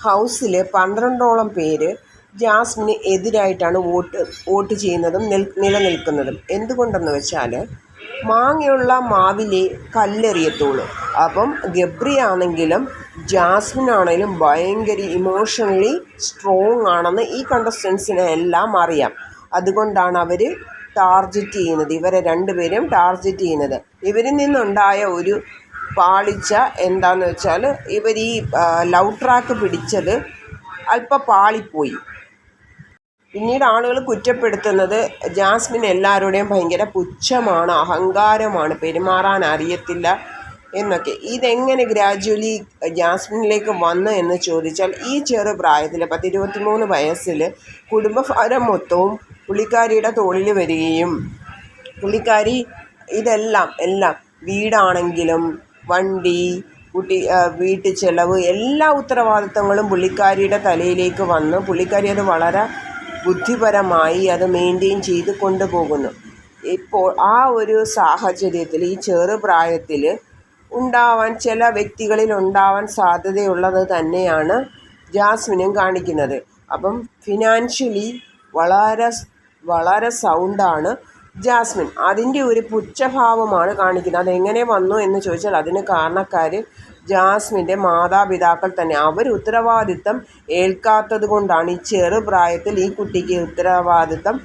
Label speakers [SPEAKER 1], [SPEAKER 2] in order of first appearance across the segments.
[SPEAKER 1] ഹൗസിൽ 12ഓളം പേര് ജാസ്മിന് എതിരായിട്ടാണ് വോട്ട് ചെയ്യുന്നതും നിലനിൽക്കുന്നതും. എന്തുകൊണ്ടെന്ന് വെച്ചാൽ മാങ്ങയുള്ള മാവിലേ കല്ലെറിയത്തുള്ളൂ. അപ്പം ഗബ്രി ആണെങ്കിലും ജാസ്മിനാണെങ്കിലും ഭയങ്കര ഇമോഷണലി സ്ട്രോങ് ആണെന്ന് ഈ കണ്ടസ്റ്റൻസിനെ എല്ലാം അറിയാം. അതുകൊണ്ടാണ് അവർ ടാർഗറ്റ് ചെയ്യുന്നത്, ഇവരെ രണ്ടുപേരും ടാർഗറ്റ് ചെയ്യുന്നത്. ഇവരിൽ നിന്നുണ്ടായ ഒരു പാളിച്ച എന്താണെന്ന് വെച്ചാൽ ഇവർ ഈ ലവ് ട്രാക്ക് പിടിച്ചത് അല്പം പാളിപ്പോയി. പിന്നീട് ആളുകൾ കുറ്റപ്പെടുത്തുന്നത് ജാസ്മിൻ എല്ലാവരുടെയും ഭയങ്കര പുച്ഛമാണ്, അഹങ്കാരമാണ്, പെരുമാറാൻ അറിയത്തില്ല എന്നൊക്കെ. ഇതെങ്ങനെ ഗ്രാജ്വലി ജാസ്മിനിലേക്ക് വന്നു എന്ന് ചോദിച്ചാൽ ഈ ചെറുപ്രായത്തിൽ 23 വയസ്സിൽ കുടുംബഭാരം മൊത്തവും പുള്ളിക്കാരിയുടെ തോളിൽ വരികയും പുള്ളിക്കാരി എല്ലാം വീടാണെങ്കിലും വണ്ടി, വീട്ടു ചെലവ്, എല്ലാ ഉത്തരവാദിത്തങ്ങളും പുള്ളിക്കാരിയുടെ തലയിലേക്ക് വന്ന് പുള്ളിക്കാരി അത് വളരെ ബുദ്ധിപരമായി അത് മെയിൻറ്റെയിൻ ചെയ്ത് കൊണ്ടുപോകുന്നു. ഇപ്പോൾ ആ ഒരു സാഹചര്യത്തിൽ ഈ ചെറുപ്രായത്തിൽ ചില വ്യക്തികളിൽ ഉണ്ടാവാൻ സാധ്യതയുള്ളത് തന്നെയാണ് ജാസ്മിനും കാണിക്കുന്നത്. അപ്പം ഫിനാൻഷ്യലി വളരെ സൗണ്ടാണ് ജാസ്മിൻ. അതിൻ്റെ ഒരു പുച്ഛഭാവമാണ് കാണിക്കുന്നത്. അതെങ്ങനെ വന്നു എന്ന് ചോദിച്ചാൽ അതിന് കാരണക്കാർ ജാസ്മിൻ്റെ മാതാപിതാക്കൾ തന്നെ. അവർ ഉത്തരവാദിത്തം ഏൽക്കാത്തത് കൊണ്ടാണ് ഈ ചെറുപ്രായത്തിൽ ഈ കുട്ടിക്ക് ഉത്തരവാദിത്തം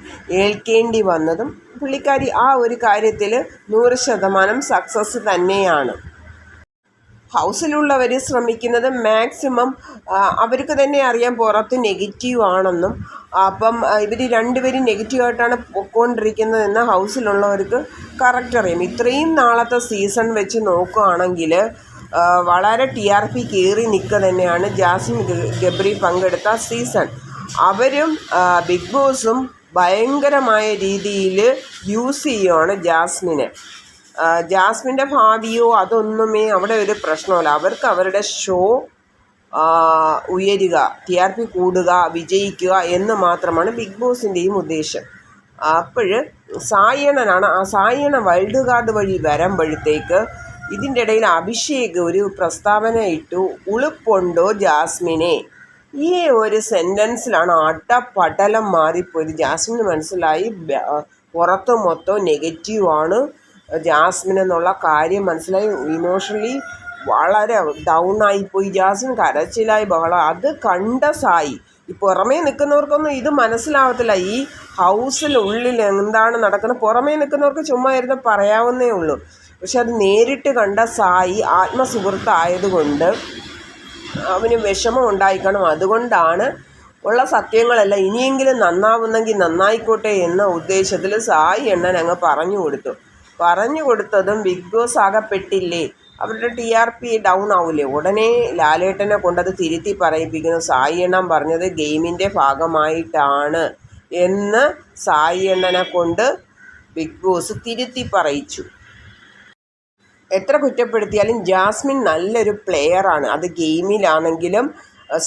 [SPEAKER 1] ഏൽക്കേണ്ടി വന്നതും. പുള്ളിക്കാരി ആ ഒരു കാര്യത്തിൽ 100% സക്സസ് തന്നെയാണ്. ഹൗസിലുള്ളവർ ശ്രമിക്കുന്നത് മാക്സിമം, അവർക്ക് തന്നെ അറിയാം പുറത്ത് നെഗറ്റീവ് ആണെന്നും. അപ്പം ഇവർ രണ്ടുപേരും നെഗറ്റീവായിട്ടാണ് പൊയ്ക്കൊണ്ടിരിക്കുന്നതെന്ന് ഹൗസിലുള്ളവർക്ക് കറക്റ്റ് അറിയാം. ഇത്രയും നാളത്തെ സീസൺ വെച്ച് നോക്കുകയാണെങ്കിൽ വളരെ TRP കയറി നിൽക്കുക തന്നെയാണ് ജാസ്മിൻ ഗബ്രി പങ്കെടുത്ത സീസൺ. അവരും ബിഗ് ബോസും ഭയങ്കരമായ രീതിയിൽ യൂസ് ചെയ്യുകയാണ് ജാസ്മിനെ. ജാസ്മിൻ്റെ ഭാവിയോ അതൊന്നുമേ അവിടെ ഒരു പ്രശ്നമല്ല. അവർക്ക് അവരുടെ ഷോ ഉയരുക, TRP കൂടുക, വിജയിക്കുക എന്ന് മാത്രമാണ് ബിഗ് ബോസിൻ്റെയും ഉദ്ദേശം. അപ്പോൾ സായണനാണ്. ആ സായണ വൈൽഡ് കാർഡ് വഴി വരുമ്പോഴത്തേക്ക് ഇതിൻ്റെ ഇടയിൽ അഭിഷേക് ഒരു പ്രസ്താവന ഇട്ടു, ഉളുപ്പുണ്ടോ ജാസ്മിനെ. ഈ ഒരു സെൻറ്റൻസിലാണ് അട്ടപ്പടലം മാറിപ്പോയത്. ജാസ്മിന് മനസ്സിലായി പുറത്ത് മൊത്തം നെഗറ്റീവാണ് ജാസ്മിൻ എന്നുള്ള കാര്യം മനസ്സിലായി. ഇമോഷണലി വളരെ ഡൗൺ ആയിപ്പോയി ജാസ്മിൻ, കരച്ചിലായി, ബഹളം. അത് കണ്ട സായി, ഈ പുറമേ നിൽക്കുന്നവർക്കൊന്നും ഇത് മനസ്സിലാവത്തില്ല. ഈ ഹൗസിനുള്ളിൽ എന്താണ് നടക്കുന്നത് പുറമേ നിൽക്കുന്നവർക്ക് ചുമ്മാ ഇരുന്ന് പറയാവുന്നേ ഉള്ളൂ. പക്ഷെ അത് നേരിട്ട് കണ്ട സായി ആത്മസുഹൃത്തായതുകൊണ്ട് അവന് വിഷമം ഉണ്ടായിക്കണം. അതുകൊണ്ടാണ് ഉള്ള സത്യങ്ങളെല്ലാം ഇനിയെങ്കിലും നന്നാവുന്നെങ്കിൽ നന്നായിക്കോട്ടെ എന്ന ഉദ്ദേശത്തിൽ സായി എണ്ണൻ അങ്ങ് പറഞ്ഞു കൊടുത്തതും ബിഗ് ബോസ് ആകപ്പെട്ടില്ലേ, അവരുടെ TRP ഡൗൺ ആവില്ലേ. ഉടനെ ലാലേട്ടനെ കൊണ്ടത് തിരുത്തി പറയിപ്പിക്കുന്നു. സായി എണ്ണൻ പറഞ്ഞത് ഗെയിമിൻ്റെ ഭാഗമായിട്ടാണ് എന്ന് സായി എണ്ണനെ കൊണ്ട് ബിഗ് ബോസ് തിരുത്തി പറയിച്ചു. എത്ര കുറ്റപ്പെടുത്തിയാലും ജാസ്മിൻ നല്ലൊരു പ്ലെയറാണ്. അത് ഗെയിമിലാണെങ്കിലും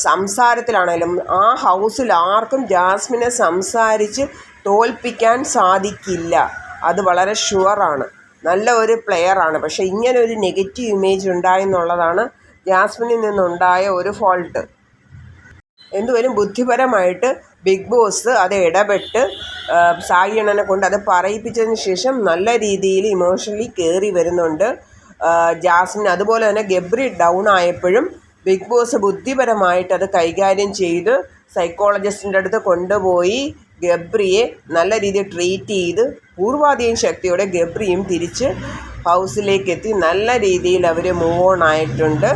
[SPEAKER 1] സംസാരത്തിലാണെങ്കിലും ആ ഹൗസിൽ ആർക്കും ജാസ്മിനെ സംസാരിച്ച് തോൽപ്പിക്കാൻ സാധിക്കില്ല. അത് വളരെ ഷുവറാണ്. നല്ല ഒരു പ്ലെയറാണ്. പക്ഷേ ഇങ്ങനെ ഒരു നെഗറ്റീവ് ഇമേജ് ഉണ്ടായെന്നുള്ളതാണ് ജാസ്മിനിൽ നിന്നുണ്ടായ ഒരു ഫോൾട്ട്. എന്തുവരും ബുദ്ധിപരമായിട്ട് ബിഗ് ബോസ് അത് ഇടപെട്ട് സായി അണ്ണനെ കൊണ്ട് അത് പറയിപ്പിച്ചതിന് ശേഷം നല്ല രീതിയിൽ ഇമോഷണലി കയറി വരുന്നുണ്ട് ജാസ്മിൻ. അതുപോലെ തന്നെ ഗബ്രി ഡൗൺ ആയപ്പോഴും ബിഗ് ബോസ് ബുദ്ധിപരമായിട്ട് അത് കൈകാര്യം ചെയ്ത് സൈക്കോളജിസ്റ്റിൻ്റെ അടുത്ത് കൊണ്ടുപോയി ഗബ്രിയെ നല്ല രീതിയിൽ ട്രീറ്റ് ചെയ്ത് പൂർവാധികം ശക്തിയോടെ ഗബ്രിയും തിരിച്ച് ഹൗസിലേക്ക് എത്തി നല്ല രീതിയിൽ അവർ മൂവ് ഓൺ ആയിട്ടുണ്ട്.